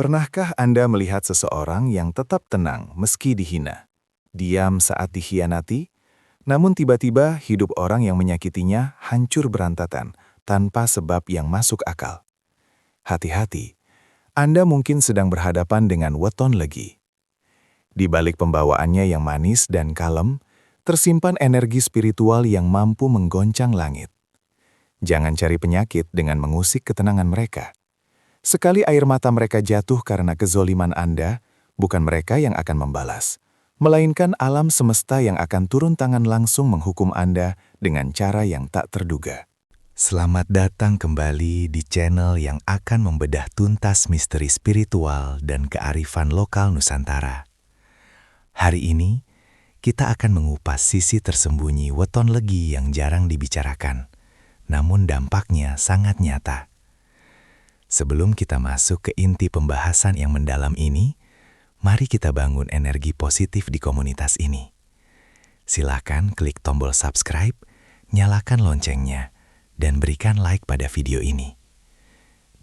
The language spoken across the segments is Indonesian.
Pernahkah Anda melihat seseorang yang tetap tenang meski dihina, diam saat dikhianati, namun tiba-tiba hidup orang yang menyakitinya hancur berantakan tanpa sebab yang masuk akal? Hati-hati, Anda mungkin sedang berhadapan dengan weton legi. Di balik pembawaannya yang manis dan kalem, tersimpan energi spiritual yang mampu menggoncang langit. Jangan cari penyakit dengan mengusik ketenangan mereka. Sekali air mata mereka jatuh karena kezoliman Anda, bukan mereka yang akan membalas, melainkan alam semesta yang akan turun tangan langsung menghukum Anda dengan cara yang tak terduga. Selamat datang kembali di channel yang akan membedah tuntas misteri spiritual dan kearifan lokal Nusantara. Hari ini, kita akan mengupas sisi tersembunyi weton legi yang jarang dibicarakan, namun dampaknya sangat nyata. Sebelum kita masuk ke inti pembahasan yang mendalam ini, mari kita bangun energi positif di komunitas ini. Silakan klik tombol subscribe, nyalakan loncengnya, dan berikan like pada video ini.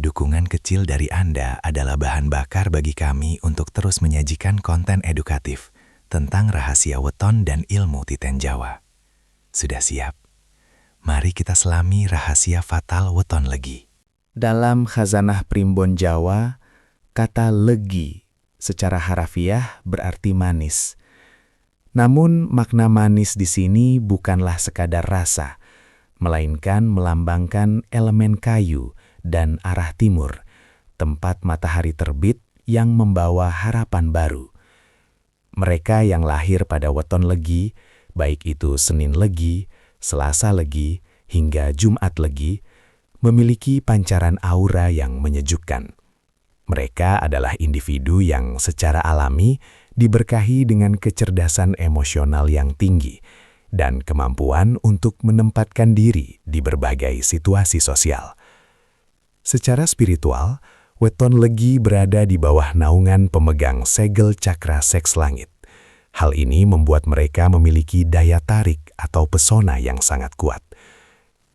Dukungan kecil dari Anda adalah bahan bakar bagi kami untuk terus menyajikan konten edukatif tentang rahasia weton dan ilmu titen Jawa. Sudah siap? Mari kita selami rahasia fatal weton legi. Dalam khazanah primbon Jawa, kata legi secara harafiah berarti manis. Namun makna manis di sini bukanlah sekadar rasa, melainkan melambangkan elemen kayu dan arah timur, tempat matahari terbit yang membawa harapan baru. Mereka yang lahir pada weton legi, baik itu Senin legi, Selasa legi, hingga Jumat legi, memiliki pancaran aura yang menyejukkan. Mereka adalah individu yang secara alami diberkahi dengan kecerdasan emosional yang tinggi dan kemampuan untuk menempatkan diri di berbagai situasi sosial. Secara spiritual, weton legi berada di bawah naungan pemegang segel cakra seks langit. Hal ini membuat mereka memiliki daya tarik atau pesona yang sangat kuat.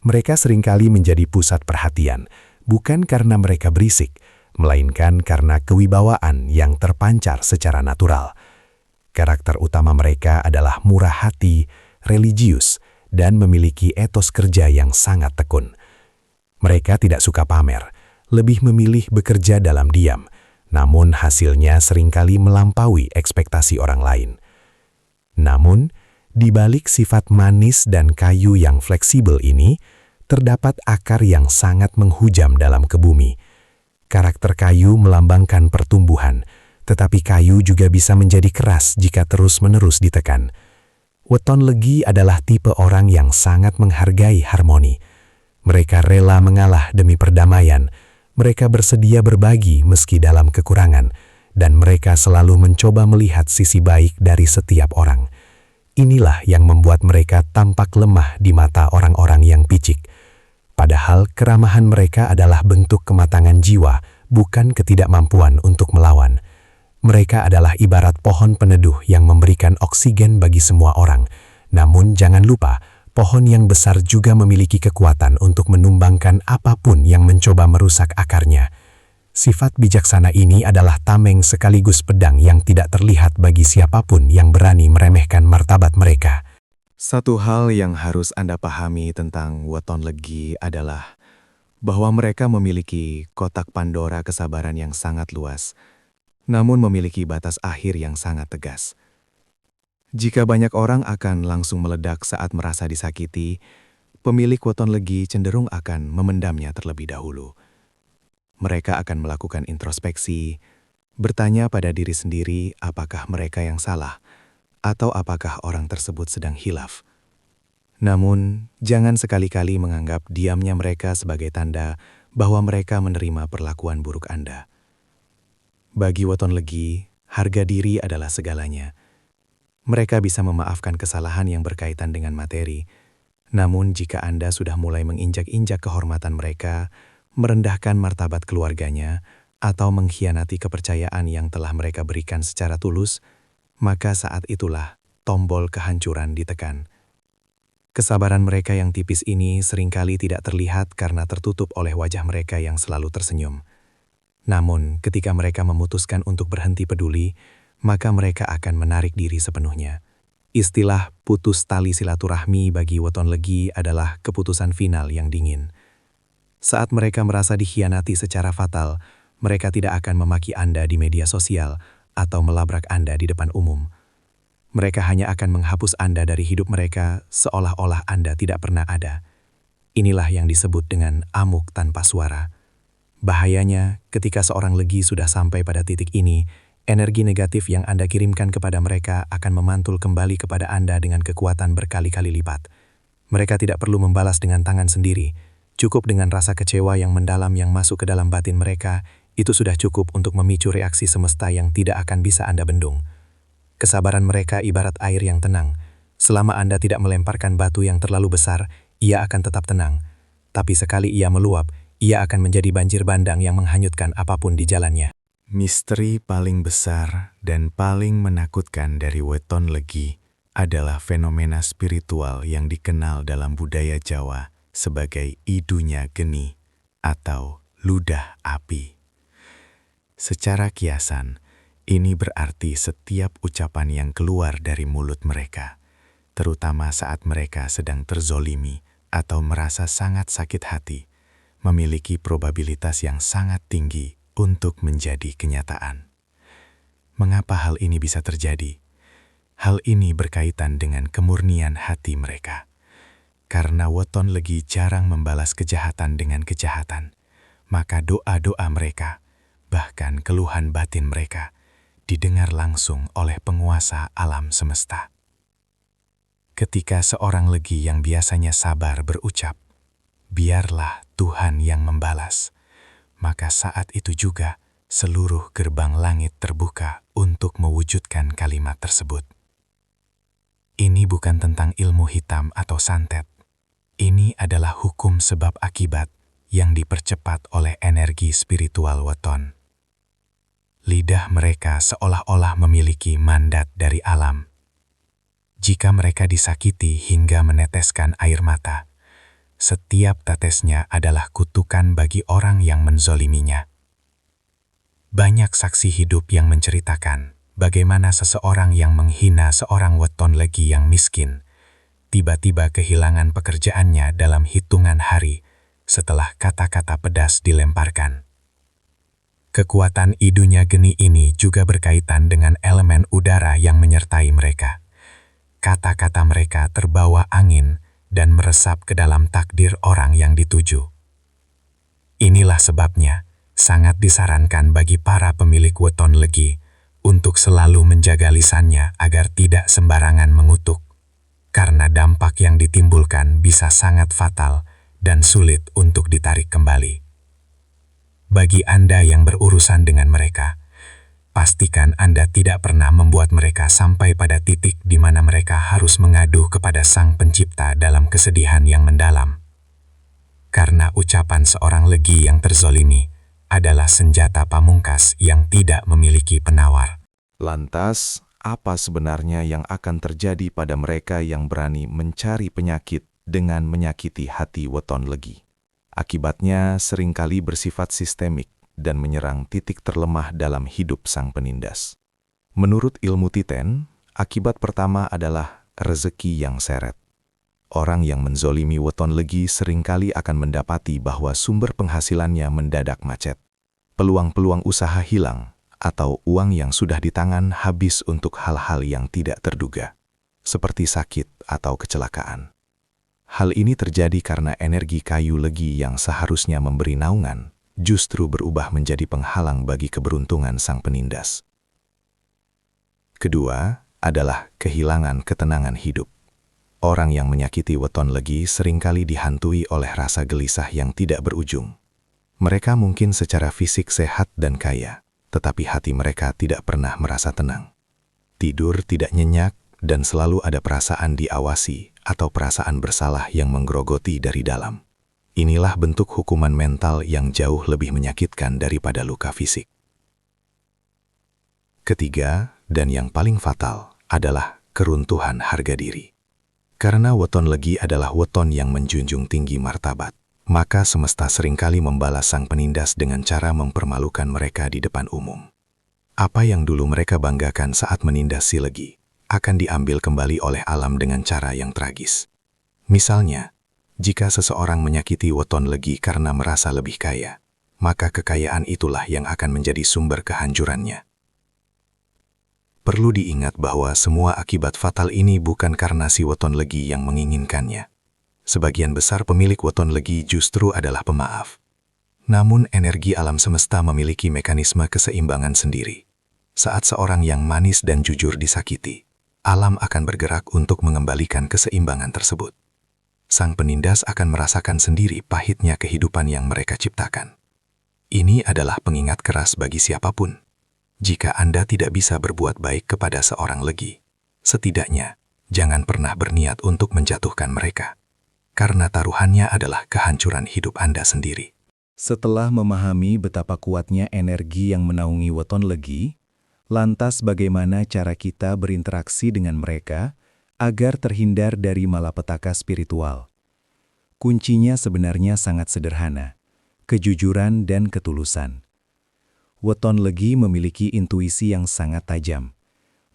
Mereka seringkali menjadi pusat perhatian, bukan karena mereka berisik, melainkan karena kewibawaan yang terpancar secara natural. Karakter utama mereka adalah murah hati, religius, dan memiliki etos kerja yang sangat tekun. Mereka tidak suka pamer, lebih memilih bekerja dalam diam, namun hasilnya seringkali melampaui ekspektasi orang lain. Namun, di balik sifat manis dan kayu yang fleksibel ini, terdapat akar yang sangat menghujam dalam ke bumi. Karakter kayu melambangkan pertumbuhan, tetapi kayu juga bisa menjadi keras jika terus-menerus ditekan. Weton legi adalah tipe orang yang sangat menghargai harmoni. Mereka rela mengalah demi perdamaian, mereka bersedia berbagi meski dalam kekurangan, dan mereka selalu mencoba melihat sisi baik dari setiap orang. Inilah yang membuat mereka tampak lemah di mata orang-orang yang picik. Padahal keramahan mereka adalah bentuk kematangan jiwa, bukan ketidakmampuan untuk melawan. Mereka adalah ibarat pohon peneduh yang memberikan oksigen bagi semua orang. Namun jangan lupa, pohon yang besar juga memiliki kekuatan untuk menumbangkan apapun yang mencoba merusak akarnya. Sifat bijaksana ini adalah tameng sekaligus pedang yang tidak terlihat bagi siapapun yang berani meremehkan martabat mereka. Satu hal yang harus Anda pahami tentang weton legi adalah bahwa mereka memiliki kotak Pandora kesabaran yang sangat luas, namun memiliki batas akhir yang sangat tegas. Jika banyak orang akan langsung meledak saat merasa disakiti, pemilik weton legi cenderung akan memendamnya terlebih dahulu. Mereka akan melakukan introspeksi, bertanya pada diri sendiri apakah mereka yang salah, atau apakah orang tersebut sedang hilaf. Namun, jangan sekali-kali menganggap diamnya mereka sebagai tanda bahwa mereka menerima perlakuan buruk Anda. Bagi weton legi, harga diri adalah segalanya. Mereka bisa memaafkan kesalahan yang berkaitan dengan materi, namun jika Anda sudah mulai menginjak-injak kehormatan mereka, merendahkan martabat keluarganya, atau mengkhianati kepercayaan yang telah mereka berikan secara tulus, maka saat itulah tombol kehancuran ditekan. Kesabaran mereka yang tipis ini seringkali tidak terlihat karena tertutup oleh wajah mereka yang selalu tersenyum. Namun, ketika mereka memutuskan untuk berhenti peduli, maka mereka akan menarik diri sepenuhnya. Istilah putus tali silaturahmi bagi weton legi adalah keputusan final yang dingin. Saat mereka merasa dikhianati secara fatal, mereka tidak akan memaki Anda di media sosial atau melabrak Anda di depan umum. Mereka hanya akan menghapus Anda dari hidup mereka seolah-olah Anda tidak pernah ada. Inilah yang disebut dengan amuk tanpa suara. Bahayanya, ketika seorang legi sudah sampai pada titik ini, energi negatif yang Anda kirimkan kepada mereka akan memantul kembali kepada Anda dengan kekuatan berkali-kali lipat. Mereka tidak perlu membalas dengan tangan sendiri. Cukup dengan rasa kecewa yang mendalam yang masuk ke dalam batin mereka, itu sudah cukup untuk memicu reaksi semesta yang tidak akan bisa Anda bendung. Kesabaran mereka ibarat air yang tenang. Selama Anda tidak melemparkan batu yang terlalu besar, ia akan tetap tenang. Tapi sekali ia meluap, ia akan menjadi banjir bandang yang menghanyutkan apapun di jalannya. Misteri paling besar dan paling menakutkan dari weton legi adalah fenomena spiritual yang dikenal dalam budaya Jawa sebagai idunya geni atau ludah api. Secara kiasan, ini berarti setiap ucapan yang keluar dari mulut mereka, terutama saat mereka sedang terzolimi atau merasa sangat sakit hati, memiliki probabilitas yang sangat tinggi untuk menjadi kenyataan. Mengapa hal ini bisa terjadi? Hal ini berkaitan dengan kemurnian hati mereka. Karena weton legi jarang membalas kejahatan dengan kejahatan, maka doa-doa mereka, bahkan keluhan batin mereka, didengar langsung oleh penguasa alam semesta. Ketika seorang legi yang biasanya sabar berucap, "Biarlah Tuhan yang membalas," maka saat itu juga seluruh gerbang langit terbuka untuk mewujudkan kalimat tersebut. Ini bukan tentang ilmu hitam atau santet. Ini adalah hukum sebab akibat yang dipercepat oleh energi spiritual weton. Lidah mereka seolah-olah memiliki mandat dari alam. Jika mereka disakiti hingga meneteskan air mata, setiap tetesnya adalah kutukan bagi orang yang menzoliminya. Banyak saksi hidup yang menceritakan bagaimana seseorang yang menghina seorang weton legi yang miskin, tiba-tiba kehilangan pekerjaannya dalam hitungan hari setelah kata-kata pedas dilemparkan. Kekuatan idunya geni ini juga berkaitan dengan elemen udara yang menyertai mereka. Kata-kata mereka terbawa angin dan meresap ke dalam takdir orang yang dituju. Inilah sebabnya sangat disarankan bagi para pemilik weton legi untuk selalu menjaga lisannya agar tidak sembarangan mengutuk, karena dampak yang ditimbulkan bisa sangat fatal dan sulit untuk ditarik kembali. Bagi Anda yang berurusan dengan mereka, pastikan Anda tidak pernah membuat mereka sampai pada titik di mana mereka harus mengadu kepada Sang Pencipta dalam kesedihan yang mendalam. Karena ucapan seorang legi yang terzolimi adalah senjata pamungkas yang tidak memiliki penawar. Lantas, apa sebenarnya yang akan terjadi pada mereka yang berani mencari penyakit dengan menyakiti hati weton legi? Akibatnya seringkali bersifat sistemik dan menyerang titik terlemah dalam hidup sang penindas. Menurut ilmu Titen, akibat pertama adalah rezeki yang seret. Orang yang menzolimi weton legi seringkali akan mendapati bahwa sumber penghasilannya mendadak macet. Peluang-peluang usaha hilang, atau uang yang sudah di tangan habis untuk hal-hal yang tidak terduga, seperti sakit atau kecelakaan. Hal ini terjadi karena energi kayu legi yang seharusnya memberi naungan, justru berubah menjadi penghalang bagi keberuntungan sang penindas. Kedua adalah kehilangan ketenangan hidup. Orang yang menyakiti weton legi seringkali dihantui oleh rasa gelisah yang tidak berujung. Mereka mungkin secara fisik sehat dan kaya, tetapi hati mereka tidak pernah merasa tenang. Tidur tidak nyenyak dan selalu ada perasaan diawasi atau perasaan bersalah yang menggerogoti dari dalam. Inilah bentuk hukuman mental yang jauh lebih menyakitkan daripada luka fisik. Ketiga, dan yang paling fatal, adalah keruntuhan harga diri. Karena weton legi adalah weton yang menjunjung tinggi martabat, Maka semesta seringkali membalas sang penindas dengan cara mempermalukan mereka di depan umum. Apa yang dulu mereka banggakan saat menindas si Legi akan diambil kembali oleh alam dengan cara yang tragis. Misalnya, jika seseorang menyakiti weton Legi karena merasa lebih kaya, maka kekayaan itulah yang akan menjadi sumber kehancurannya. Perlu diingat bahwa semua akibat fatal ini bukan karena si weton Legi yang menginginkannya. Sebagian besar pemilik weton Legi justru adalah pemaaf. Namun energi alam semesta memiliki mekanisme keseimbangan sendiri. Saat seorang yang manis dan jujur disakiti, alam akan bergerak untuk mengembalikan keseimbangan tersebut. Sang penindas akan merasakan sendiri pahitnya kehidupan yang mereka ciptakan. Ini adalah pengingat keras bagi siapapun. Jika Anda tidak bisa berbuat baik kepada seorang Legi, setidaknya jangan pernah berniat untuk menjatuhkan mereka. Karena taruhannya adalah kehancuran hidup Anda sendiri. Setelah memahami betapa kuatnya energi yang menaungi weton Legi, lantas bagaimana cara kita berinteraksi dengan mereka agar terhindar dari malapetaka spiritual? Kuncinya sebenarnya sangat sederhana, kejujuran dan ketulusan. Weton Legi memiliki intuisi yang sangat tajam.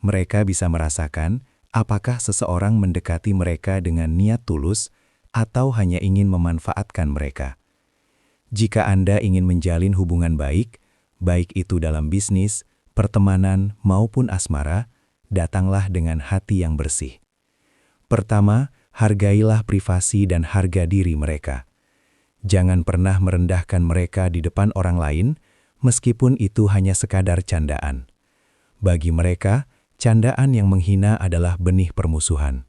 Mereka bisa merasakan apakah seseorang mendekati mereka dengan niat tulus atau hanya ingin memanfaatkan mereka. Jika Anda ingin menjalin hubungan baik, baik itu dalam bisnis, pertemanan, maupun asmara, datanglah dengan hati yang bersih. Pertama, hargailah privasi dan harga diri mereka. Jangan pernah merendahkan mereka di depan orang lain, meskipun itu hanya sekadar candaan. Bagi mereka, candaan yang menghina adalah benih permusuhan.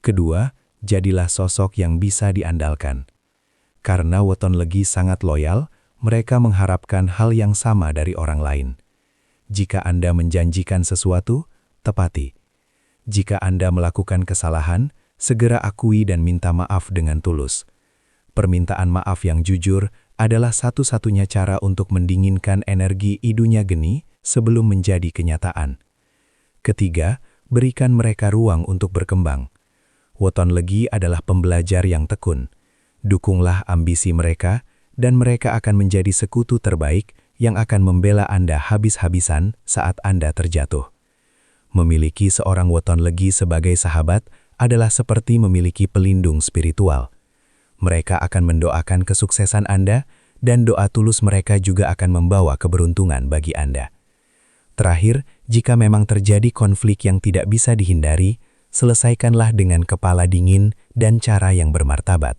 Kedua, jadilah sosok yang bisa diandalkan. Karena weton Legi sangat loyal, mereka mengharapkan hal yang sama dari orang lain. Jika Anda menjanjikan sesuatu, tepati. Jika Anda melakukan kesalahan, segera akui dan minta maaf dengan tulus. Permintaan maaf yang jujur adalah satu-satunya cara untuk mendinginkan energi idunya geni sebelum menjadi kenyataan. Ketiga, berikan mereka ruang untuk berkembang. Weton Legi adalah pembelajar yang tekun. Dukunglah ambisi mereka, dan mereka akan menjadi sekutu terbaik yang akan membela Anda habis-habisan saat Anda terjatuh. Memiliki seorang weton Legi sebagai sahabat adalah seperti memiliki pelindung spiritual. Mereka akan mendoakan kesuksesan Anda, dan doa tulus mereka juga akan membawa keberuntungan bagi Anda. Terakhir, jika memang terjadi konflik yang tidak bisa dihindari, selesaikanlah dengan kepala dingin dan cara yang bermartabat.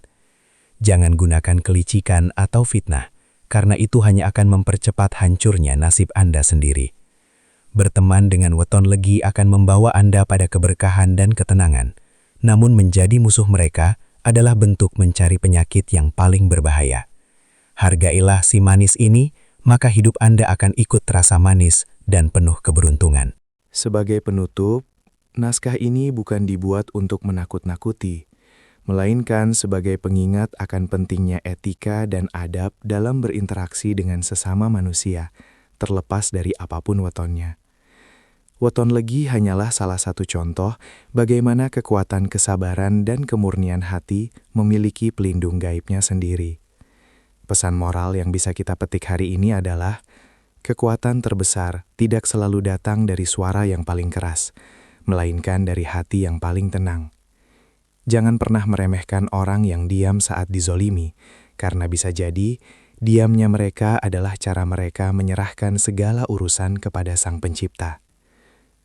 Jangan gunakan kelicikan atau fitnah, karena itu hanya akan mempercepat hancurnya nasib Anda sendiri. Berteman dengan weton Legi akan membawa Anda pada keberkahan dan ketenangan, namun menjadi musuh mereka adalah bentuk mencari penyakit yang paling berbahaya. Hargailah si manis ini, maka hidup Anda akan ikut terasa manis dan penuh keberuntungan. Sebagai penutup, naskah ini bukan dibuat untuk menakut-nakuti, melainkan sebagai pengingat akan pentingnya etika dan adab dalam berinteraksi dengan sesama manusia, terlepas dari apapun wetonnya. Weton Legi hanyalah salah satu contoh bagaimana kekuatan kesabaran dan kemurnian hati memiliki pelindung gaibnya sendiri. Pesan moral yang bisa kita petik hari ini adalah, kekuatan terbesar tidak selalu datang dari suara yang paling keras, melainkan dari hati yang paling tenang. Jangan pernah meremehkan orang yang diam saat dizolimi, karena bisa jadi diamnya mereka adalah cara mereka menyerahkan segala urusan kepada Sang Pencipta.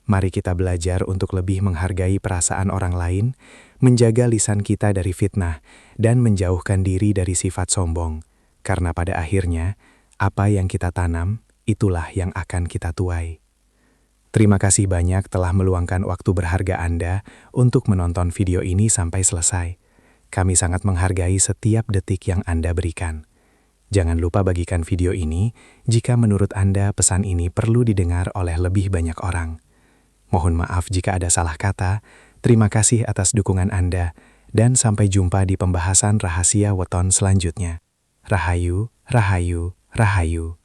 Mari kita belajar untuk lebih menghargai perasaan orang lain, menjaga lisan kita dari fitnah, dan menjauhkan diri dari sifat sombong. Karena pada akhirnya, apa yang kita tanam, itulah yang akan kita tuai. Terima kasih banyak telah meluangkan waktu berharga Anda untuk menonton video ini sampai selesai. Kami sangat menghargai setiap detik yang Anda berikan. Jangan lupa bagikan video ini jika menurut Anda pesan ini perlu didengar oleh lebih banyak orang. Mohon maaf jika ada salah kata, terima kasih atas dukungan Anda, dan sampai jumpa di pembahasan rahasia weton selanjutnya. Rahayu, Rahayu, Rahayu.